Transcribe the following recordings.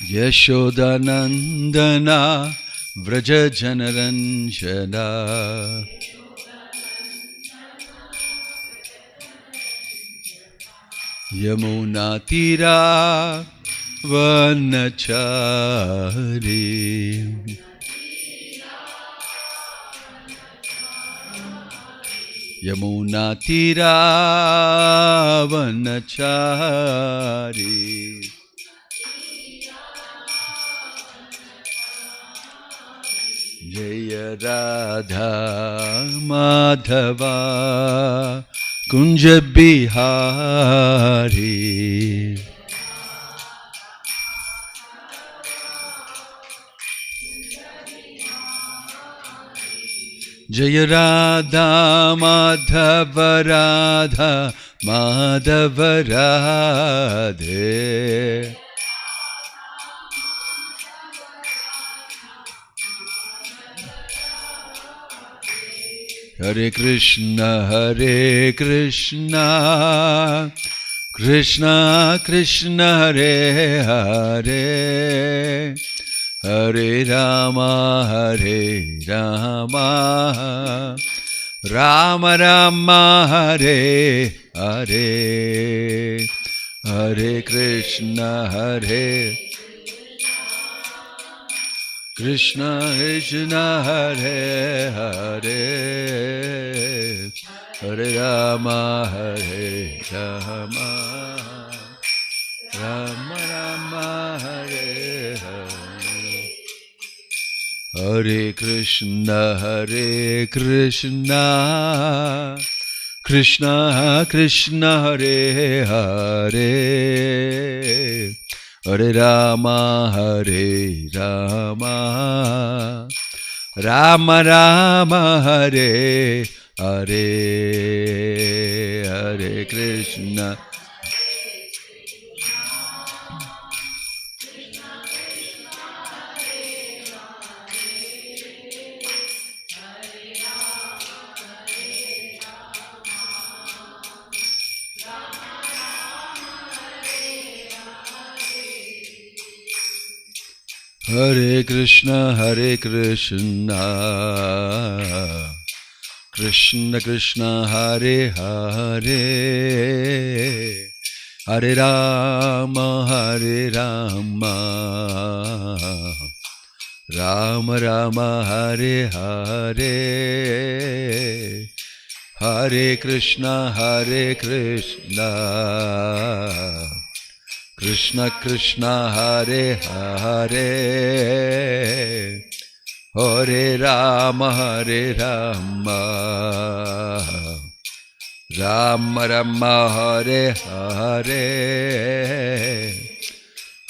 Yashodanandana Vraja Janaranjana Yamuna Tira Vanachari Yamuna Tira Vanachari Jaya Radha Madhava Kunja Bihari Jaya Radha Madhava Radha Madhava Radhe Hare Krishna Krishna Krishna Hare Hare Hare Rama Rama Rama Hare Hare Hare Krishna Krishna Krishna Hare Hare Hare Rama Rama Rama Hare Hare Hare Krishna Krishna Krishna Hare Hare Hare Rama Rama Rama Hare Hare Hare Krishna Hare Krishna Krishna Krishna Hare Hare Hare Rama Rama Rama Hare Hare Hare Krishna Krishna Krishna Hare Hare Hare Rama Rama Rama Hare Hare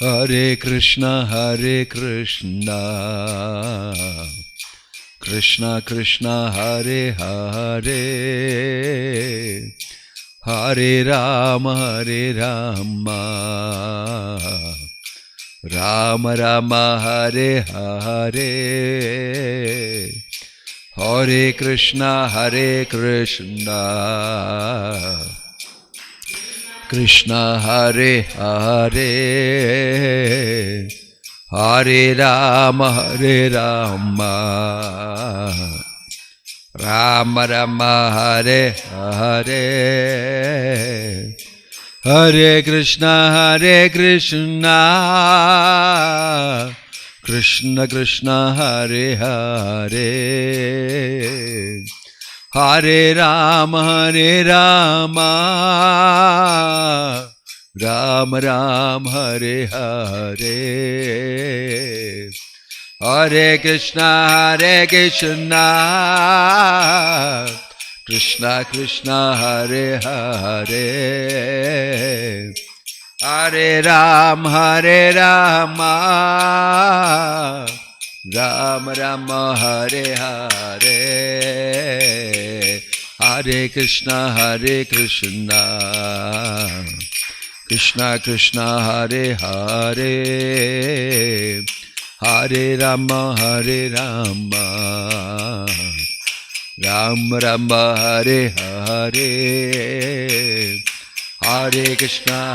Hare Krishna Krishna Krishna Hare Hare Hare Rama Rama Rama Hare Hare Hare Krishna Krishna Hare Hare Hare Rama Rama Rama Hare Hare Hare Krishna Krishna Krishna Hare Hare Hare Rama Rama Rama Hare Hare Hare Krishna Krishna Krishna Hare Hare Hare Rama Rama Rama Hare Hare Hare Krishna Krishna Krishna Hare Hare Hare Rama Rama Rama Hare Hare Hare Krishna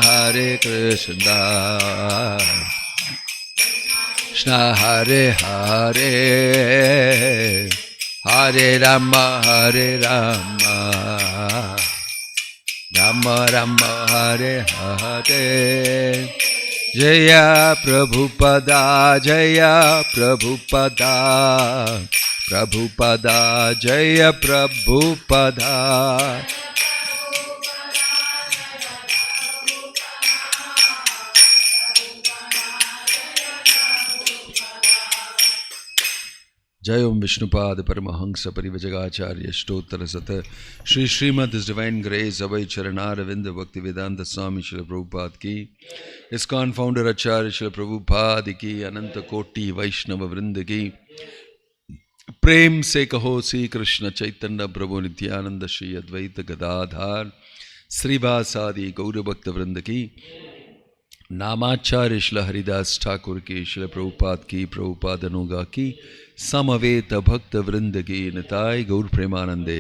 Krishna Hare Hare, Hare Rama Hare Rama, Rama Rama Hare Hare. Jaya Prabhupada, Jaya Prabhupada, Prabhupada, Jaya Prabhupada. Jai Om Vishnupad Paramahansa Parivajagacharya Shtottara Sata Shri Srimad His Divine Grace Abhay Charanaravinda Bhaktivedanta Swami Srila Prabhupada Ki ISKCON Founder Acharya Srila Prabhupada Ki Ananta Koti Vaishnava Vrinda Ki Prem Se Kaho Sri Krishna Chaitanya Prabhu Nityananda Shri Advaita Gadadhar Srivasadi Gaura Bhakta Vrinda Ki नामाचार्य Shri Haridas Thakur की श्री प्रभुपाद की प्रभुपाद अनुगा की समवेत भक्त वृंद की निताय गौर प्रेमानंदे.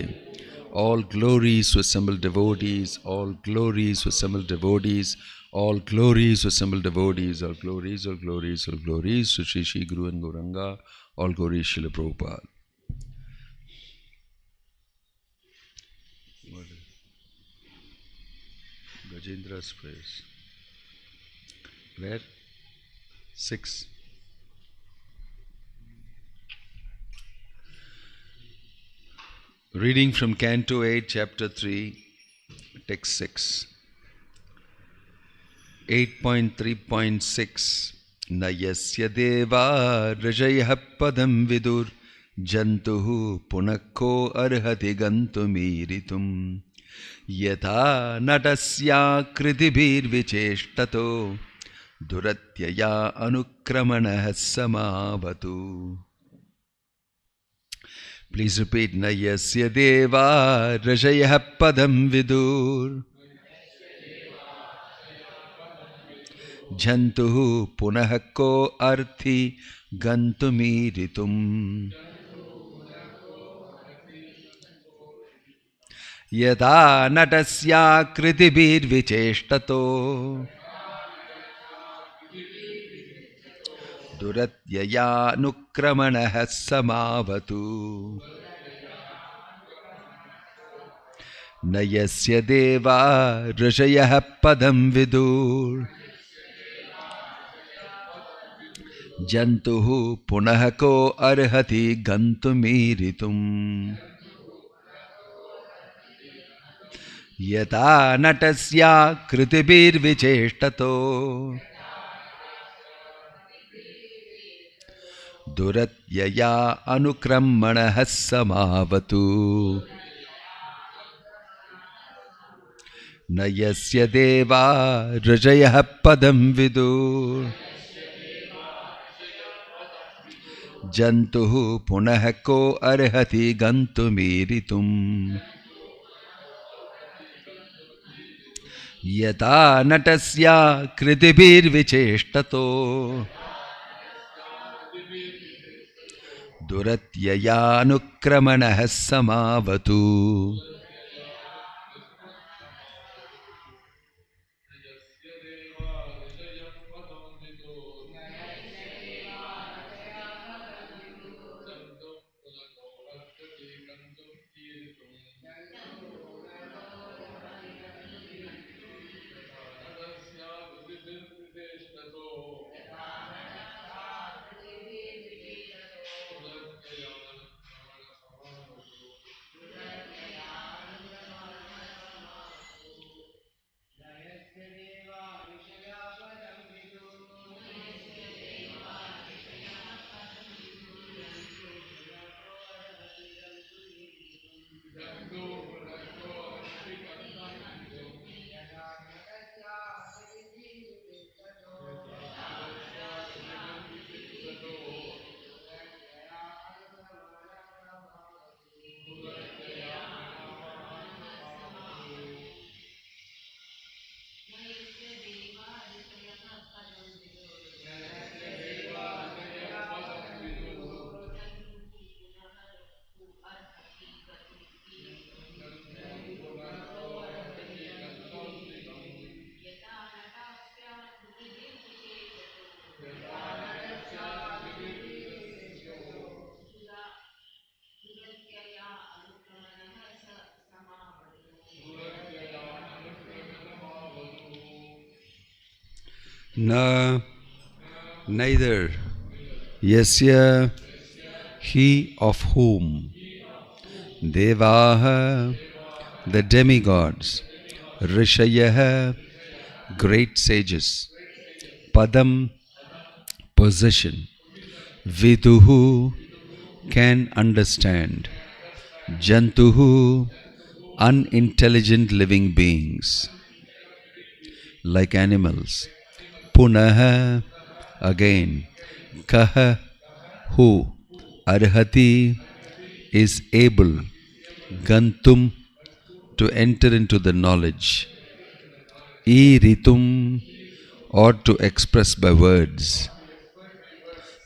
All glories to assembled devotees, all glories to assembled devotees, all glories to assembled devotees, all glories, all glories, all glories to Shri Shri Guru and Gauranga, all glories Srila Prabhupada. Gajendra's prayers. Where? 6. Reading from Canto 8, Chapter 3, Text 6. 8.3.6. Na yasya deva rajayah padam vidur jantuhu punakko arhati gantumiritum yatha natasya kritibhir vicheshtato duratyaya anukramanah samavatu. Please repeat. Na yasya deva rajayah padam vidur jantuhu punah ko arthi gantumiritum yada natasya kritibhir vicheshtato duratyaya nukramanah samavatu. Na yasya deva rajayah padam vidur jantuhu punah ko arhati gantumiritum yata natasya kritibhir vicheshtato duratyaya anukramanah samavatu. Na yasya deva rajayah padam vidur jantuhu punah ko arhati gantumiritum yata natasya kritibhir vicheshtato duratyaya anukramanah samavatu. Na neither yasya he of whom Devaha the demigods, Rishayah great sages, Padam possession, Viduhu can understand, Jantuhu unintelligent living beings like animals, Punaha again, Kaha who Arhati is able, Gantum to enter into the knowledge, Iritum or to express by words,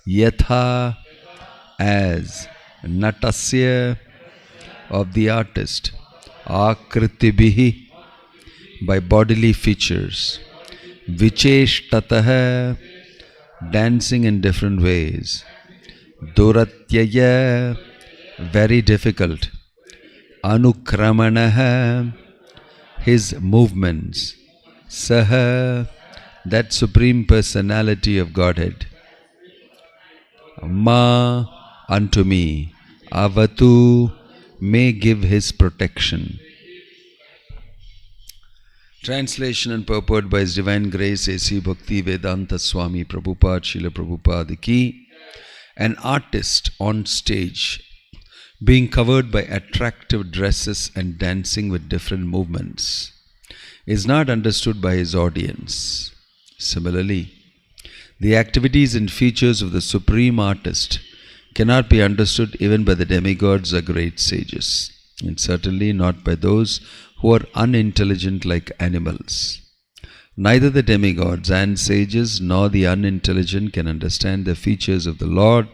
Yatha as, Natasya of the artist, Akritibihi by bodily features, Vicheshtataha dancing in different ways, Duratyaya very difficult, Anukramanaha his movements, Saha that supreme personality of Godhead, Ma unto me, Avatu may give his protection. Translation and purport by His Divine Grace A.C. Bhakti Vedanta Swami Prabhupada Srila Prabhupada Ki. An artist on stage being covered by attractive dresses and dancing with different movements is not understood by his audience. Similarly, the activities and features of the supreme artist cannot be understood even by the demigods or great sages, and certainly not by those who are unintelligent like animals. Neither the demigods and sages nor the unintelligent can understand the features of the Lord,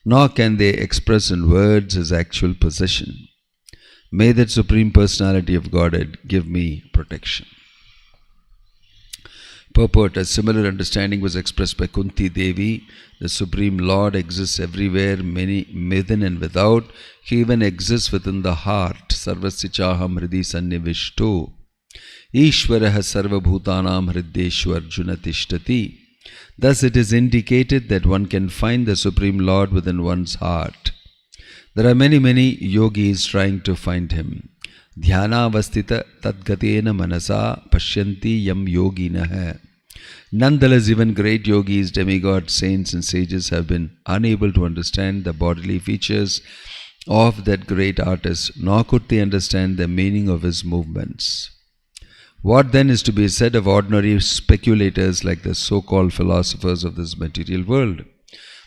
nor can they express in words his actual possession. May that Supreme Personality of Godhead give me protection. Purport: a similar understanding was expressed by Kunti Devi. The Supreme Lord exists everywhere, many within and without. He even exists within the heart. Sarvasichaham hridi sannivishto. Ishvaraha sarvabhutanam hriddeshwar Arjuna tishtati. Thus it is indicated that one can find the Supreme Lord within one's heart. There are many yogis trying to find him. Dhyana avastita tadgatena manasa pashyanti yam yoginah. Nonetheless, even great yogis, demigods, saints and sages have been unable to understand the bodily features of that great artist, nor could they understand the meaning of his movements. What then is to be said of ordinary speculators like the so-called philosophers of this material world?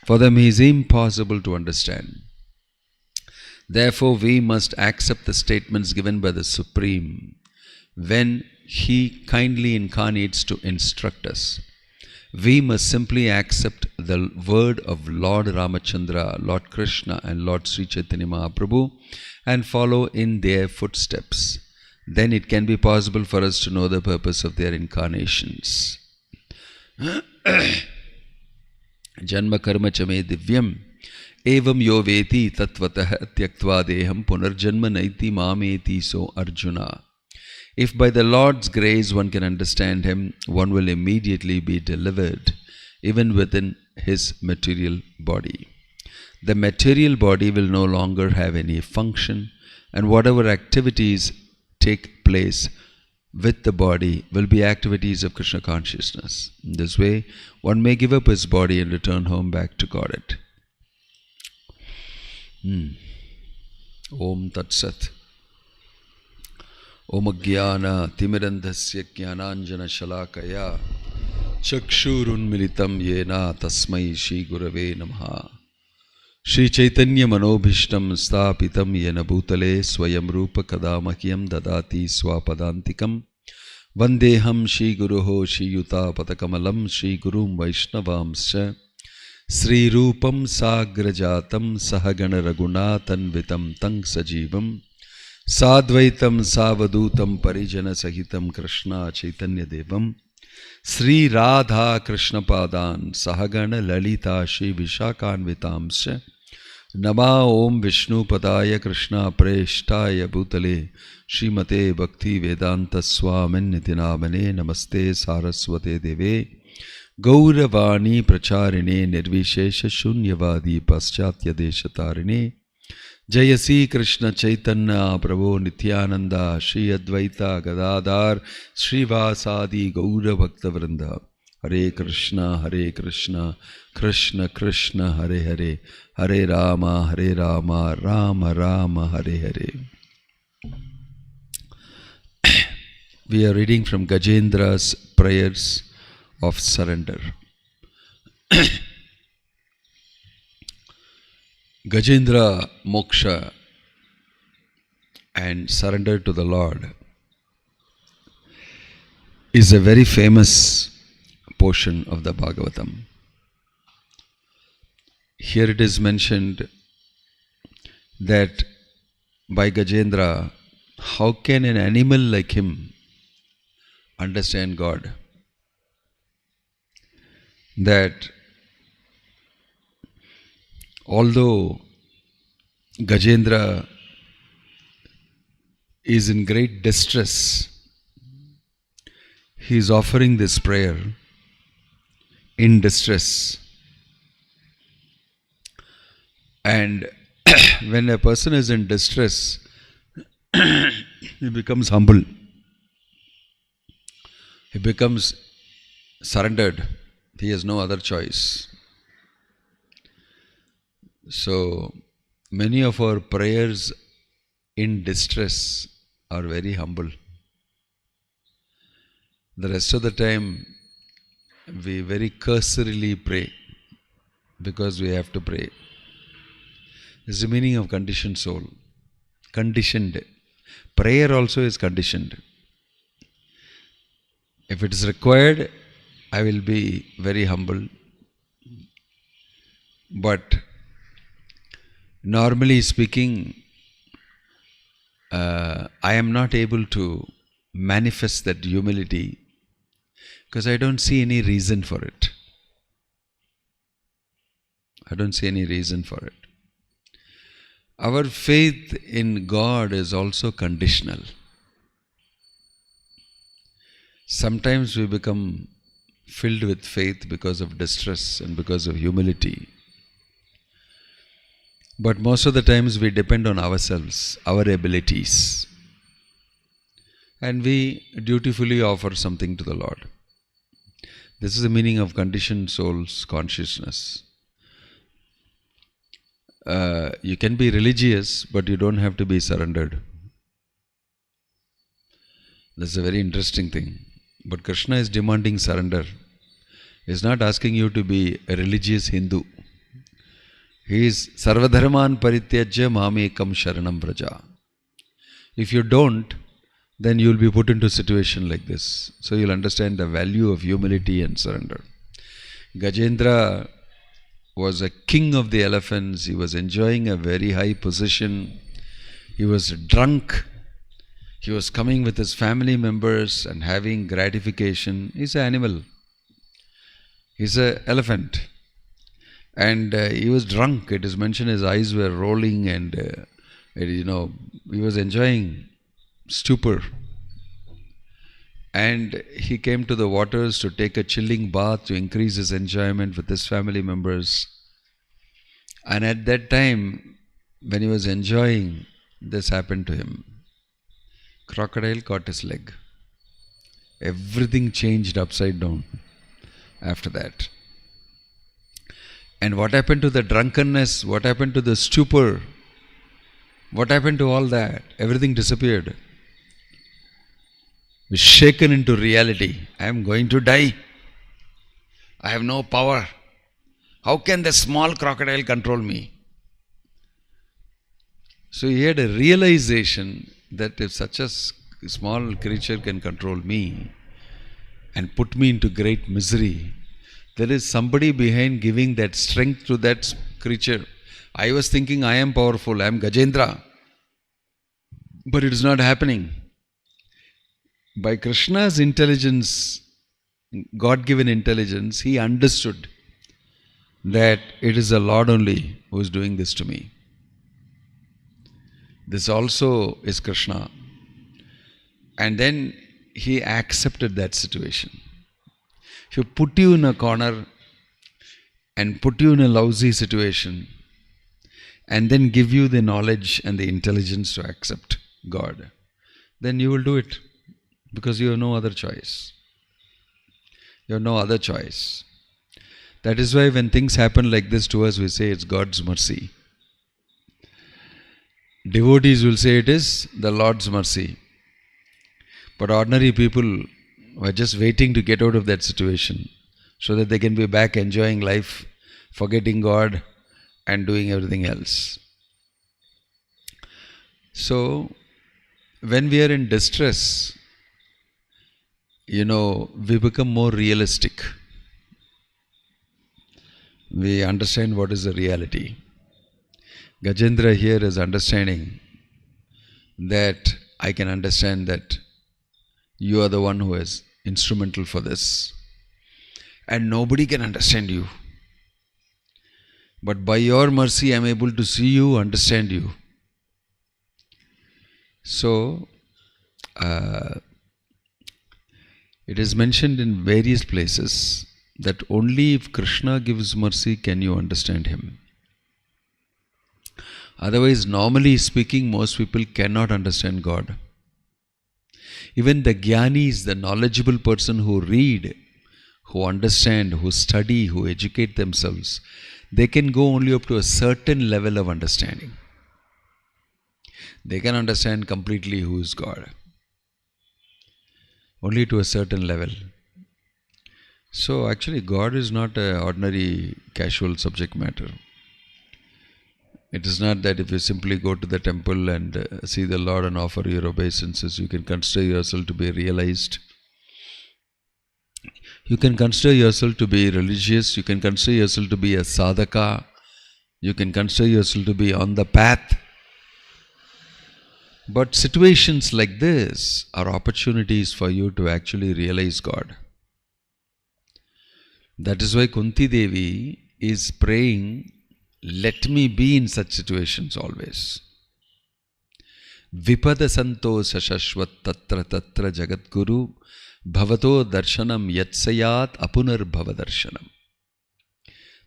For them he is impossible to understand. Therefore, we must accept the statements given by the Supreme when he kindly incarnates to instruct us. We must simply accept the word of Lord Ramachandra, Lord Krishna and Lord Sri Chaitanya Mahaprabhu and follow in their footsteps. Then it can be possible for us to know the purpose of their incarnations. Janma karma chame divyam evam yo veti tatvatah tyaktva deham punarjanma naiti mameti so Arjuna. If by the Lord's grace one can understand him, one will immediately be delivered, even within his material body. The material body will no longer have any function, and whatever activities take place with the body will be activities of Krishna consciousness. In this way, one may give up his body and return home back to Godhead. Om Tat Sat. Om Jnana Timirandhasya Jnananjana Shalakaya Chakshurun Militam Yena Tasmai Shri Gurave Namaha. Shri Chaitanya Manobhishtam Sthapitam Yena Bhutale Swayam Rupa Kadamakyam Dadati Swapadantikam Vandeham Shri Guruho Shri Yuta Patakamalam Shri Gurum Vaishnavamscha Sri Rupam Sagrajatam Sahagana Raghunathan Vitam Tang Sajivam Sadvaitam Savadutam Parijana Sahitam Krishna Chaitanya Devam Sri Radha Krishna Padan Sahagana Lalita Shri Vishakanvitamscha Nama Om Vishnu Padaya Krishna Preshtaya Bhutale Srimate Bhakti Vedanta Swamin Nitinamane Namaste Saraswate Deve Gauravani Pracharine Nirvishesha Shunyavadi Paschatya Deshatarine Jayasi Krishna Chaitanya Prabhu Nityananda Shri Advaita Gadadhar Srivasadi Gaura Bhakta Vrinda Hare Krishna Krishna Krishna Hare Hare Hare Rama Rama Rama Hare Hare. We are reading from Gajendra's prayers of surrender. Gajendra moksha and surrender to the Lord is a very famous portion of the Bhagavatam. Here it is mentioned that by Gajendra, how can an animal like him understand God? That although Gajendra is in great distress, he is offering this prayer in distress. And when a person is in distress, he becomes humble. He becomes surrendered. He has no other choice. So, many of our prayers in distress are very humble. The rest of the time, we very cursorily pray because we have to pray. This is the meaning of conditioned soul. Conditioned. Prayer also is conditioned. If it is required, I will be very humble. But normally speaking, I am not able to manifest that humility because I don't see any reason for it. I don't see any reason for it. Our faith in God is also conditional. Sometimes we become filled with faith because of distress and because of humility. But most of the times we depend on ourselves, our abilities. And we dutifully offer something to the Lord. This is the meaning of conditioned soul's consciousness. You can be religious, but you don't have to be surrendered. That's a very interesting thing. But Krishna is demanding surrender. He is not asking you to be a religious Hindu. He is Sarvadharman Parityajya Mamekam Sharanam Vraja. If you don't, then you will be put into a situation like this. So you will understand the value of humility and surrender. Gajendra was a king of the elephants. He was enjoying a very high position. He was drunk. He was coming with his family members and having gratification. He's an animal. He's an elephant. And he was drunk. It is mentioned his eyes were rolling and, he was enjoying stupor. And he came to the waters to take a chilling bath to increase his enjoyment with his family members. And at that time, when he was enjoying, this happened to him. Crocodile caught his leg. Everything changed upside down after that. And what happened to the drunkenness? What happened to the stupor? What happened to all that? Everything disappeared. He was shaken into reality. I am going to die. I have no power. How can the small crocodile control me? So he had a realization that if such a small creature can control me and put me into great misery, there is somebody behind giving that strength to that creature. I was thinking I am powerful, I am Gajendra. But it is not happening. By Krishna's intelligence, God-given intelligence, he understood that it is the Lord only who is doing this to me. This also is Krishna. And then he accepted that situation. If you put you in a corner and put you in a lousy situation and then give you the knowledge and the intelligence to accept God, then you will do it because you have no other choice. You have no other choice. That is why when things happen like this to us, we say it's God's mercy. Devotees will say it is the Lord's mercy. But ordinary people are just waiting to get out of that situation so that they can be back enjoying life, forgetting God and doing everything else. So, when we are in distress, we become more realistic. We understand what is the reality. Gajendra here is understanding that I can understand that you are the one who is instrumental for this. And nobody can understand you. But by your mercy, I am able to see you, understand you. So, it is mentioned in various places that only if Krishna gives mercy can you understand him. Otherwise, normally speaking, most people cannot understand God. Even the jnanis, the knowledgeable person who read, who understand, who study, who educate themselves, they can go only up to a certain level of understanding. They can understand completely who is God. Only to a certain level. So actually God is not an ordinary casual subject matter. It is not that if you simply go to the temple and see the Lord and offer your obeisances, you can consider yourself to be realized. You can consider yourself to be religious. You can consider yourself to be a sadhaka. You can consider yourself to be on the path. But situations like this are opportunities for you to actually realize God. That is why Kunti Devi is praying, let me be in such situations always. Vipada santo sashashvat tatra tatra jagat guru bhavato darshanam yatsayat apunar bhavadarshanam.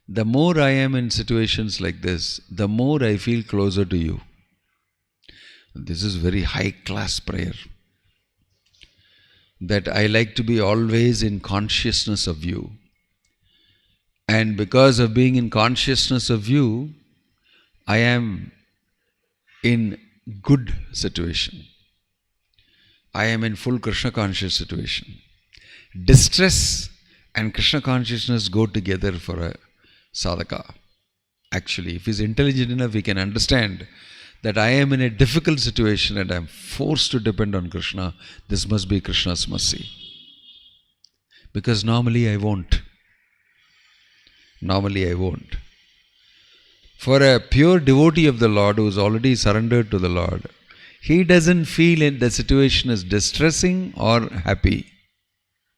The more I am in situations like this, the more I feel closer to you. This is very high class prayer. That I like to be always in consciousness of you. And because of being in consciousness of you, I am in good situation. I am in full Krishna conscious situation. Distress and Krishna consciousness go together for a sadhaka. Actually, if he is intelligent enough, he can understand that I am in a difficult situation and I am forced to depend on Krishna. This must be Krishna's mercy. Because normally I won't. Normally I won't. For a pure devotee of the Lord who is already surrendered to the Lord, he doesn't feel the situation is distressing or happy.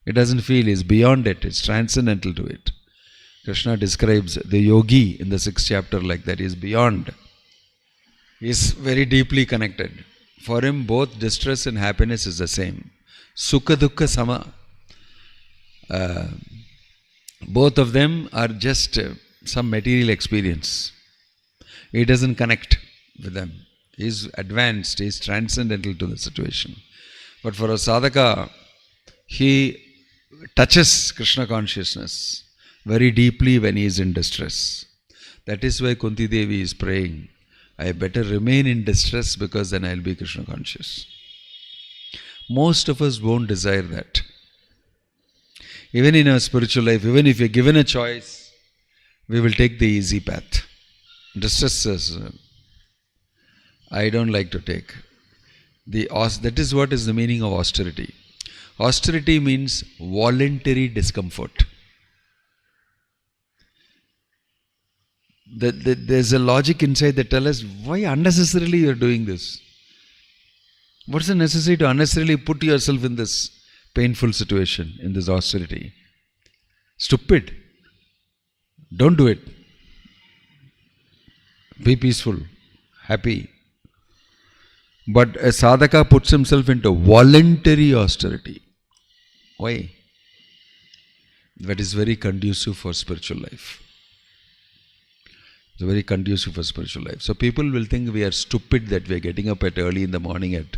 He doesn't feel, he is beyond it, it's transcendental to it. Krishna describes the yogi in the 6th chapter like that. He is beyond. He is very deeply connected. For him, both distress and happiness is the same. Sukha dukkha sama. Both of them are just some material experience. He doesn't connect with them. He is advanced, he is transcendental to the situation. But for a sadhaka, he touches Krishna consciousness very deeply when he is in distress. That is why Kunti Devi is praying, I better remain in distress because then I will be Krishna conscious. Most of us won't desire that. Even in our spiritual life, even if we are given a choice, we will take the easy path. Distresses, I don't like to take. That is what is the meaning of austerity. Austerity means voluntary discomfort. There's a logic inside that tells us why unnecessarily you are doing this. What's the necessity to unnecessarily put yourself in this painful situation, in this austerity? Stupid. Don't do it. Be peaceful, happy. But a sadhaka puts himself into voluntary austerity. Why? that is very conducive for spiritual life. It's very conducive for spiritual life. So people will think we are stupid that we are getting up at early in the morning at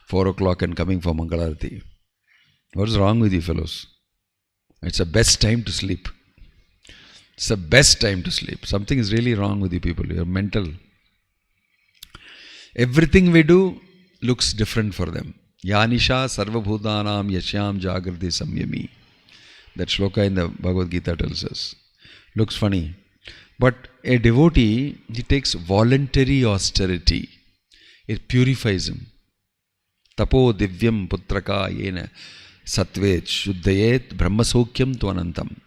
4 o'clock and coming for Mangalarati. What is wrong with you fellows? It's the best time to sleep. It's the best time to sleep. Something is really wrong with you people. You are mental. Everything we do looks different for them. Yanisha sarvabhutanam yashyam jagrati samyami. That shloka in the Bhagavad Gita tells us. Looks funny. But a devotee, he takes voluntary austerity. It purifies him. Tapo divyam putraka yena satvet shuddhayet brahmasokyam tvanantam.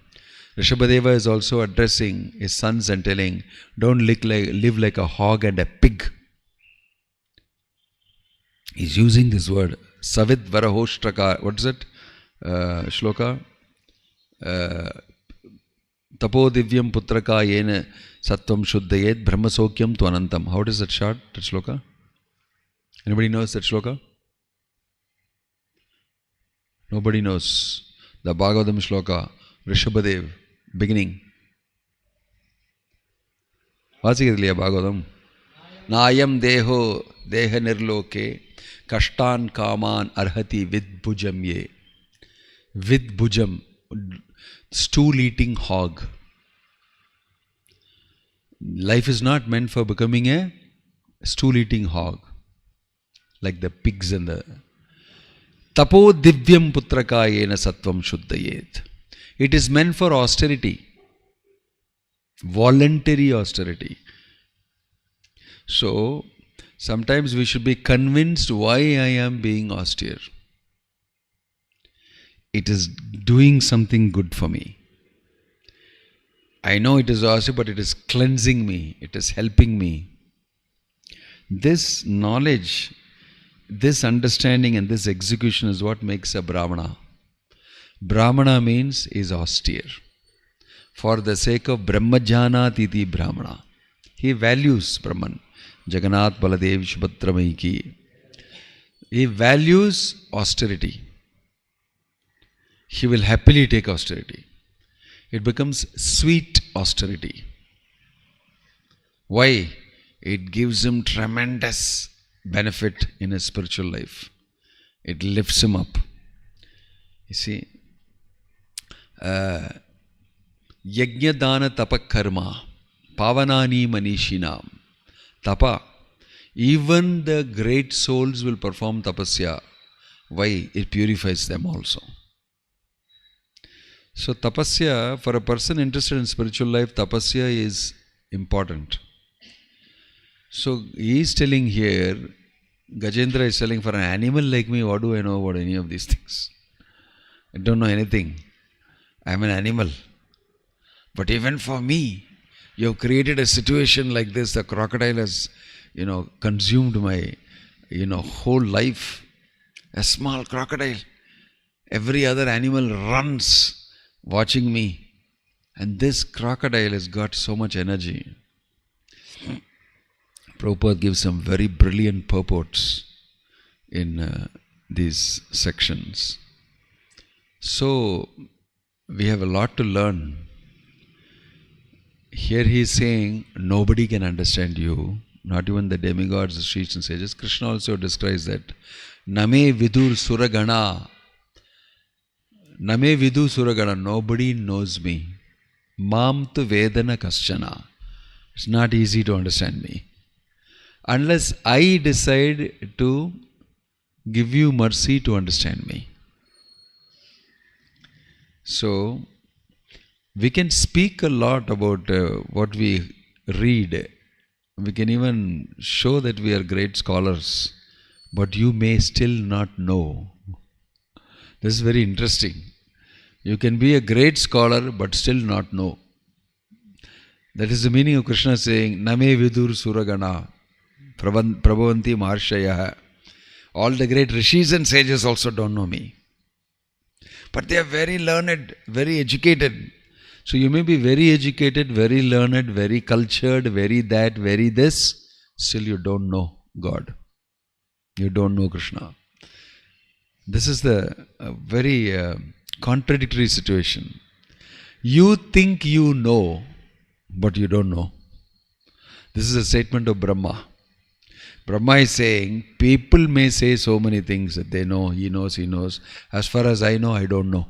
Rishabhadeva is also addressing his sons and telling, don't live like a hog and a pig. He's using this word. Savit varahoshtaka. What is it? Shloka. Tapo divyam putraka yena sattvam shuddhayet brahmasokyam tvanantam. How does that start, that shloka? Anybody knows that shloka? Nobody knows. The Bhagavatam shloka, Rishabhadev, beginning. Vasikadliya Bhagavatam. Nayam deho deha nirloke kashtan kaman arhati vidbhujam ye. Vidbhujam. Stool eating hog. Life is not meant for becoming a stool eating hog like the pigs and the tapo divyam putraka yena sattvam shuddhayet. It is meant for austerity, voluntary austerity. So sometimes we should be convinced why I am being austere. It is doing something good for me. I know it is austere, but it is cleansing me. It is helping me. This knowledge, this understanding and this execution is what makes a Brahmana. Brahmana means is austere. For the sake of Brahmajana Titi Brahmana. He values Brahman. Jagannath Baladev Subhadramaiki. He values austerity. He will happily take austerity. It becomes sweet austerity. Why? It gives him tremendous benefit in his spiritual life. It lifts him up. You see, Yajna Dana Tapa Karma Pavanani Manishinam. Tapa. Even the great souls will perform tapasya. Why? It purifies them also. So tapasya, for a person interested in spiritual life, tapasya is important. So he is telling here, Gajendra is telling, for an animal like me, what do I know about any of these things? I don't know anything. I am an animal. But even for me, you have created a situation like this. The crocodile has, consumed my, whole life. A small crocodile. Every other animal runs watching me. And this crocodile has got so much energy. Prabhupada gives some very brilliant purports in these sections. So, we have a lot to learn. Here he is saying, nobody can understand you, not even the demigods, the shrishis and sages. Krishna also describes that. Name vidur suragana. Name vidu suragana. Nobody knows me. Mam tu vedana kaschana. It's not easy to understand me. Unless I decide to give you mercy to understand me. So, we can speak a lot about what we read. We can even show that we are great scholars, but you may still not know. This is very interesting. You can be a great scholar, but still not know. That is the meaning of Krishna saying, Name vidur suragana, prabhavanti maharshaya. All the great rishis and sages also don't know me. But they are very learned, very educated. So you may be very educated, very learned, very cultured, very that, very this. Still you don't know God. You don't know Krishna. This is the very contradictory situation. You think you know, but you don't know. This is a statement of Brahma. Brahma is saying, people may say so many things that they know, he knows, he knows. As far as I know, I don't know.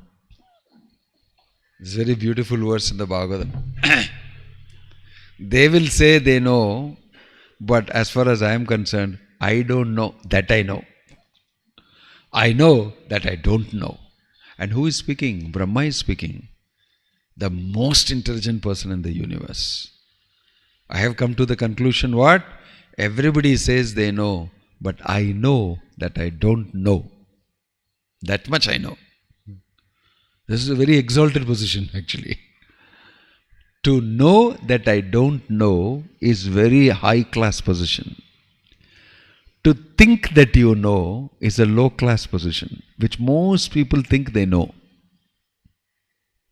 It's a very beautiful verse in the Bhagavatam. They will say they know, but as far as I am concerned, I don't know that I know. I know that I don't know. And who is speaking? Brahma is speaking. The most intelligent person in the universe. I have come to the conclusion what? Everybody says they know, but I know that I don't know. That much I know. This is a very exalted position actually. To know that I don't know is very high class position. To think that you know is a low class position, which most people think they know.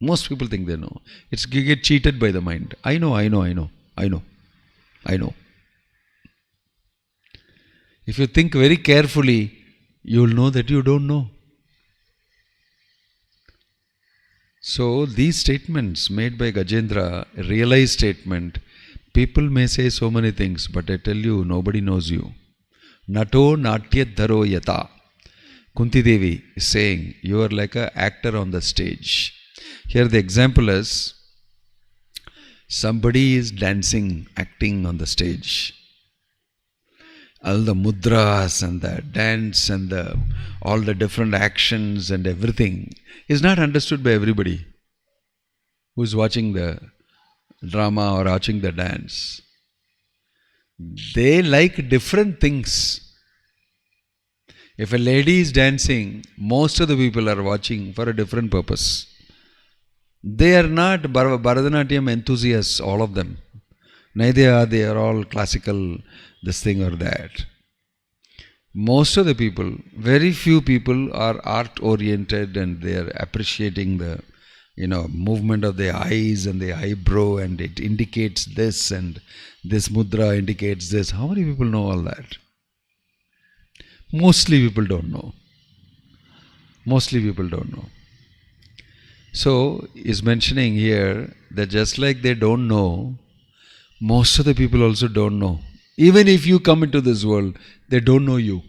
Most people think they know. It's you get cheated by the mind. I know. If you think very carefully, you will know that you don't know. So these statements made by Gajendra, a realized statement, people may say so many things, but I tell you, nobody knows you. Nato natyadharo yata. Kunti Devi is saying, you are like an actor on the stage. Here the example is, somebody is dancing, acting on the stage. All the mudras and the dance and all the different actions and everything is not understood by everybody who is watching the drama or watching the dance. They like different things. If a lady is dancing, most of the people are watching for a different purpose. They are not Bharatanatyam enthusiasts, all of them. Neither are they all classical this thing or that. Most of the people, very few people are art oriented and they are appreciating the movement of the eyes and the eyebrow, and it indicates this and this mudra indicates this. How many people know all that? Mostly people don't know. So is mentioning here that just like they don't know, most of the people also don't know. Even if you come into this world, they don't know you.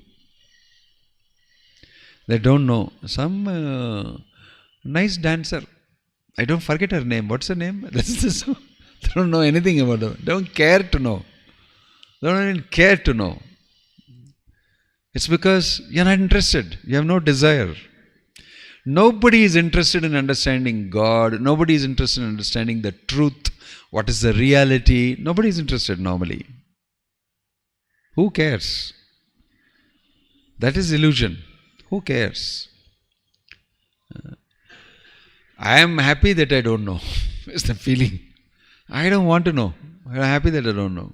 They don't know. Some nice dancer. I don't forget her name. What's her name? They don't know anything about her. They don't care to know. They don't even care to know. It's because you're not interested. You have no desire. Nobody is interested in understanding God. Nobody is interested in understanding the truth. What is the reality? Nobody is interested normally. Who cares? That is illusion. Who cares? I am happy that I don't know. It's the feeling. I don't want to know. I'm happy that I don't know.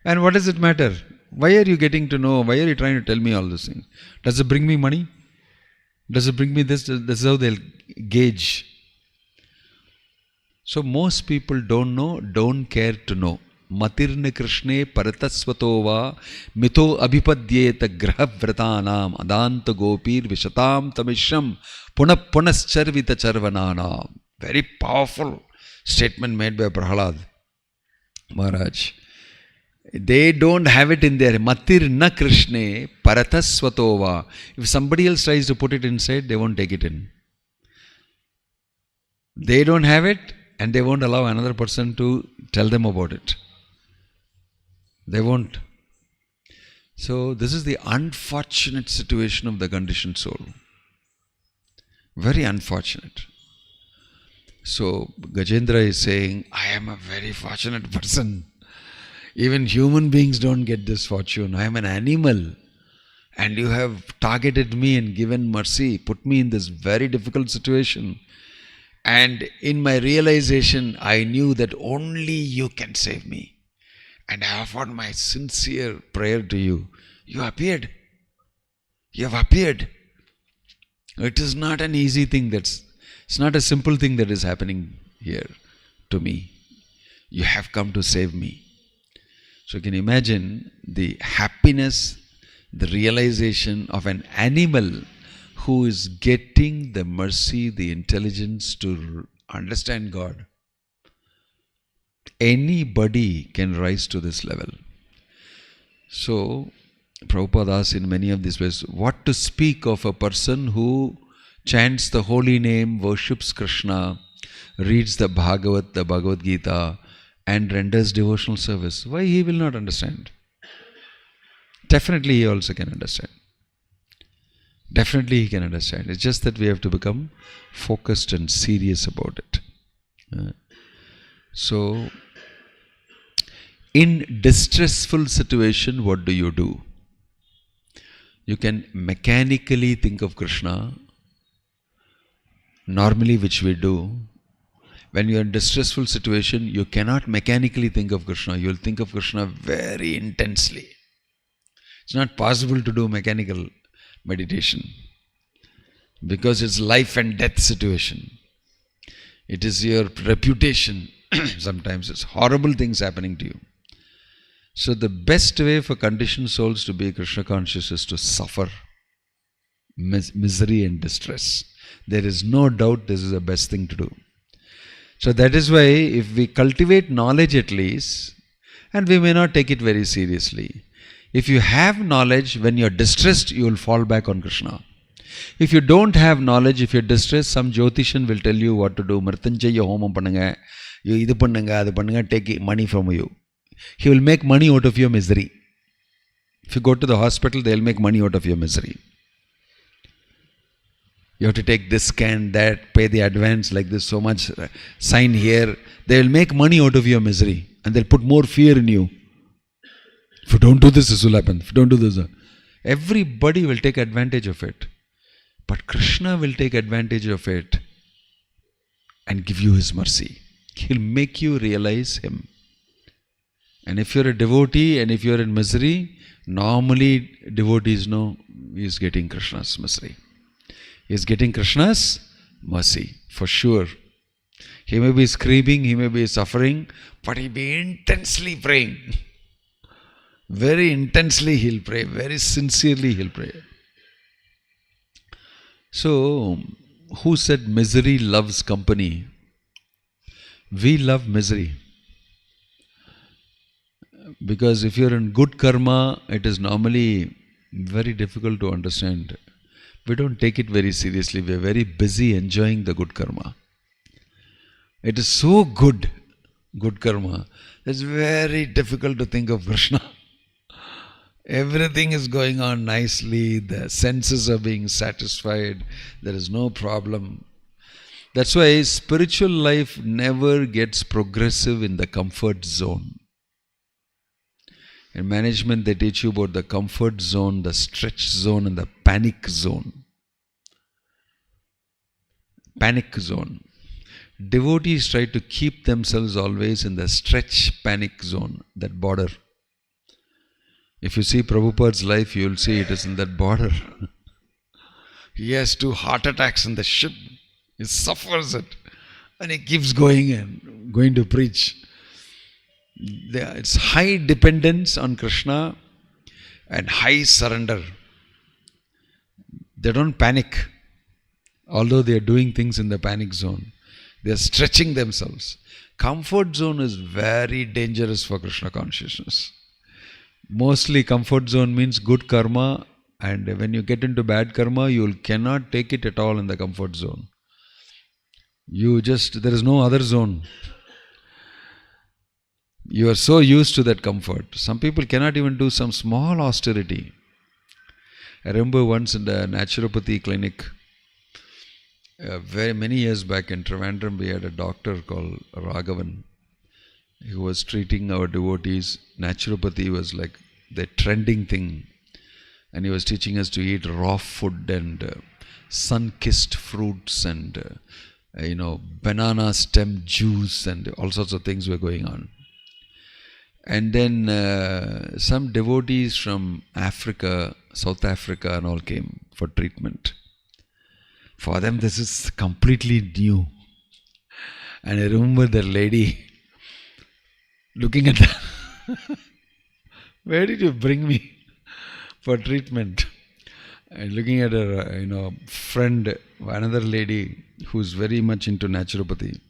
And what does it matter? Why are you getting to know? Why are you trying to tell me all these things? Does it bring me money? Does it bring me this? This is how they'll gauge. So most people don't know, don't care to know. Matirne Krishne Paratasvatova Mito Abhipadyeta Grahavratanam Adanta Gopir Vishatam Tamisham Punascharvita Charvananam. Very powerful statement made by Prahalad Maharaj. They don't have it in there. Matirna Krishne Paratasvatova. If somebody else tries to put it inside, they won't take it in. They don't have it and they won't allow another person to tell them about it. They won't. So this is the unfortunate situation of the conditioned soul. Very unfortunate. So Gajendra is saying, I am a very fortunate person. Even human beings don't get this fortune. I am an animal. And you have targeted me and given mercy, put me in this very difficult situation. And in my realization, I knew that only you can save me. And I offered my sincere prayer to you. You appeared. You have appeared. It is not an easy thing. It's not a simple thing that is happening here to me. You have come to save me. So you can imagine the happiness, the realization of an animal who is getting the mercy, the intelligence to understand God. Anybody can rise to this level. So, Prabhupada asks in many of these ways, what to speak of a person who chants the holy name, worships Krishna, reads the Bhagavat, the Bhagavad Gita, and renders devotional service? Why he will not understand? Definitely he also can understand. Definitely he can understand. It's just that we have to become focused and serious about it. So, in distressful situation, what do? You can mechanically think of Krishna, normally which we do. When you are in distressful situation, you cannot mechanically think of Krishna. You will think of Krishna very intensely. It's not possible to do mechanical meditation because it's life and death situation. It is your reputation. Sometimes it's horrible things happening to you. So the best way for conditioned souls to be Krishna conscious is to suffer misery and distress. There is no doubt this is the best thing to do. So that is why if we cultivate knowledge at least, and we may not take it very seriously, if you have knowledge, when you are distressed, you will fall back on Krishna. If you don't have knowledge, if you are distressed, some Jyotishan will tell you what to do. Mritanjaya homam pannunga, you idu pannunga, adu pannunga, take money from you. He will make money out of your misery. If you go to the hospital, they will make money out of your misery. You have to take this scan, that, pay the advance like this, so much, sign here. They will make money out of your misery and they'll put more fear in you. If you don't do this, this will happen. If you don't do this, everybody will take advantage of it. But Krishna will take advantage of it and give you His mercy. He'll make you realize Him. And if you're a devotee and if you're in misery, normally devotees know he is getting Krishna's misery. He is getting Krishna's mercy, for sure. He may be screaming, he may be suffering, but he'll be intensely praying. Very intensely he'll pray, very sincerely he'll pray. So, who said misery loves company? We love misery. Because if you're in good karma, it is normally very difficult to understand. We don't take it very seriously. We are very busy enjoying the good karma. It is so good karma. It's very difficult to think of Krishna. Everything is going on nicely. The senses are being satisfied. There is no problem. That's why spiritual life never gets progressive in the comfort zone. In management, they teach you about the comfort zone, the stretch zone, and the panic zone. Panic zone. Devotees try to keep themselves always in the stretch panic zone, that border. If you see Prabhupada's life, you will see it is in that border. He has 2 heart attacks in the ship. He suffers it. And he keeps going and going to preach. It's high dependence on Krishna and high surrender. They don't panic. Although they are doing things in the panic zone. They are stretching themselves. Comfort zone is very dangerous for Krishna consciousness. Mostly comfort zone means good karma, and when you get into bad karma, you cannot take it at all in the comfort zone. There is no other zone. You are so used to that comfort. Some people cannot even do some small austerity. I remember once in the naturopathy clinic, very many years back in Trivandrum, we had a doctor called Raghavan. He was treating our devotees. Naturopathy was like the trending thing. And he was teaching us to eat raw food and sun-kissed fruits and, banana stem juice and all sorts of things were going on. And then some devotees from Africa, South Africa and all came for treatment. For them this is completely new. And I remember the lady looking at them. Where did you bring me for treatment? And looking at her, friend, another lady who's very much into naturopathy,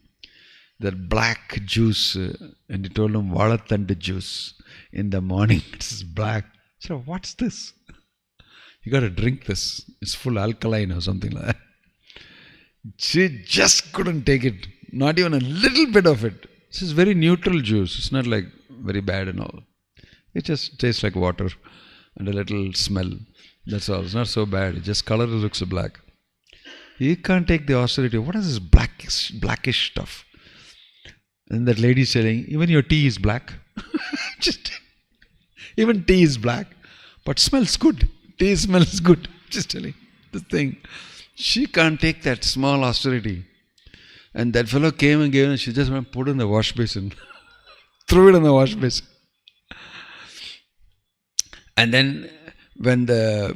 that black juice, and he told him, Valathandu juice in the morning. It's black. So what's this? You got to drink this. It's full alkaline or something like that. She just couldn't take it. Not even a little bit of it. This is very neutral juice. It's not like very bad and all. It just tastes like water and a little smell. That's all. It's not so bad. It just color looks black. You can't take the austerity. What is this blackish stuff? And that lady is saying, even your tea is black. Even tea is black. But smells good. Tea smells good. Just telling the thing. She can't take that small austerity. And that fellow came and gave her, she just went put in the wash basin. Threw it in the wash basin. And then when the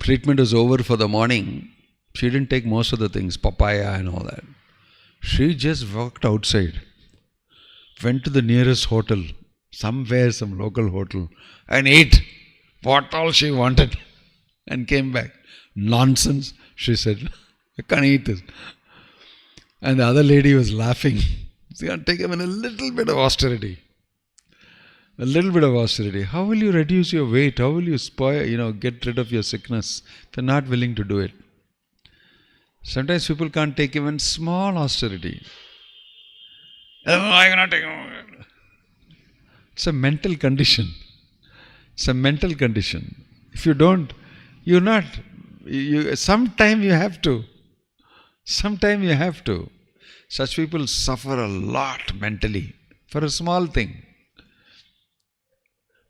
treatment was over for the morning, she didn't take most of the things, papaya and all that. She just walked outside, went to the nearest hotel, some local hotel, and ate what all she wanted and came back. Nonsense, she said. I can't eat this. And the other lady was laughing. She can't take even a little bit of austerity. A little bit of austerity. How will you reduce your weight? How will you get rid of your sickness if you're not willing to do it? Sometimes people can't take even small austerity. I cannot take it. It's a mental condition. It's a mental condition. If you don't, you're not. Sometime you have to. Sometime you have to. Such people suffer a lot mentally for a small thing.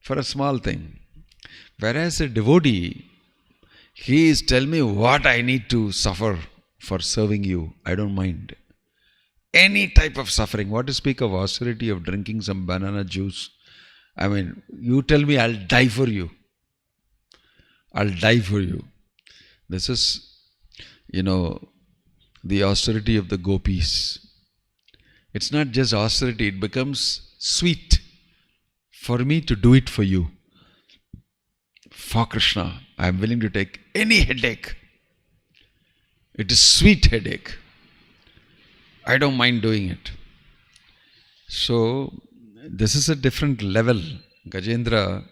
For a small thing. Whereas a devotee, he is telling me what I need to suffer for serving you. I don't mind. Any type of suffering. What to speak of austerity of drinking some banana juice? I mean, you tell me, I'll die for you. I'll die for you. This is, the austerity of the gopis. It's not just austerity, it becomes sweet for me to do it for you. For Krishna, I am willing to take any headache. It is sweet headache. I don't mind doing it. So, this is a different level. Gajendra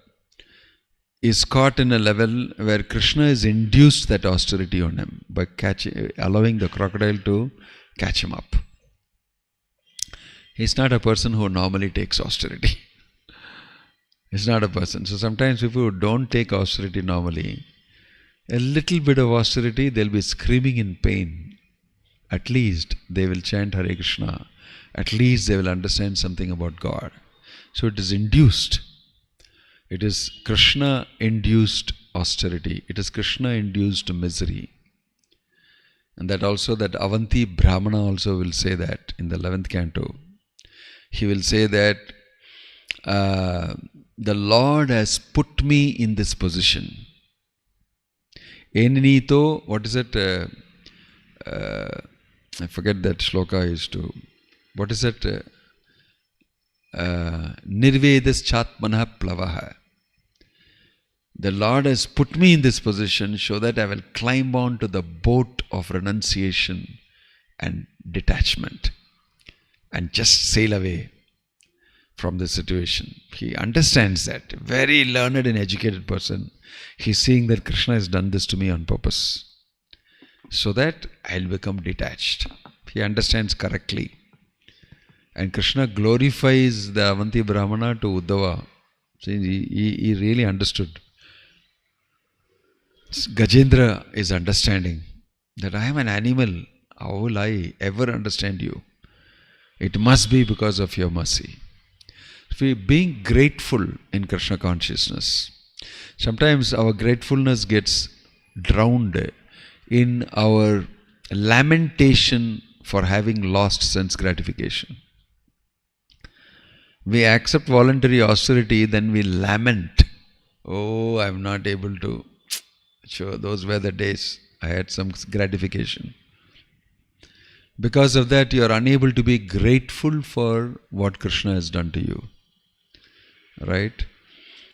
is caught in a level where Krishna has induced that austerity on him by allowing the crocodile to catch him up. He's not a person who normally takes austerity. He's not a person. So sometimes people who don't take austerity normally, a little bit of austerity, they'll be screaming in pain. At least they will chant Hare Krishna. At least they will understand something about God. So it is induced. It is Krishna-induced austerity. It is Krishna-induced misery. And that also, that Avanti Brahmana also will say that in the 11th canto. He will say that the Lord has put me in this position. Enito, what is it? I forget that shloka is to. What is it? Nirvedas chatmanah plavaha. The Lord has put me in this position so that I will climb on to the boat of renunciation and detachment and just sail away from the situation. He understands that. Very learned and educated person. He's seeing that Krishna has done this to me on purpose so that I'll become detached. He understands correctly. And Krishna glorifies the Avanti Brahmana to Uddhava. He really understood. Gajendra is understanding that I am an animal. How will I ever understand you? It must be because of your mercy. Being grateful in Krishna consciousness. Sometimes our gratefulness gets drowned in our lamentation for having lost sense gratification. We accept voluntary austerity, then we lament. Oh, I'm not able to. Sure, those were the days I had some gratification. Because of that, you are unable to be grateful for what Krishna has done to you. Right?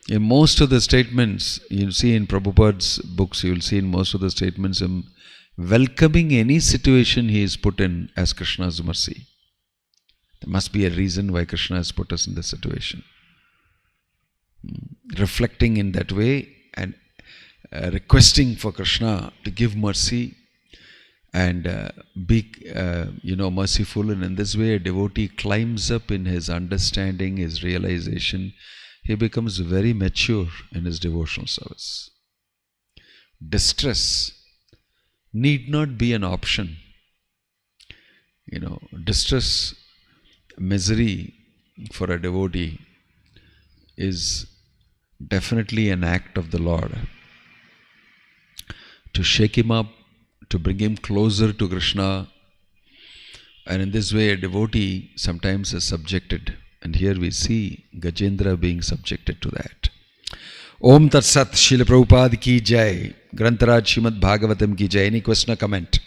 In most of the statements, you'll see in Prabhupada's books, you'll see in most of the statements him welcoming any situation he is put in as Krishna's mercy. There must be a reason why Krishna has put us in this situation. Reflecting in that way and requesting for Krishna to give mercy and be merciful, and in this way a devotee climbs up in his understanding, his realization. He becomes very mature in his devotional service. Distress need not be an option. Distress, misery for a devotee is definitely an act of the Lord to shake him up, to bring him closer to Krishna. And in this way a devotee sometimes is subjected. And here we see Gajendra being subjected to that. Om Tat Sat, Srila Prabhupada ki jai. Grantaraj Srimad Bhagavatam ki jai. Any question or comment?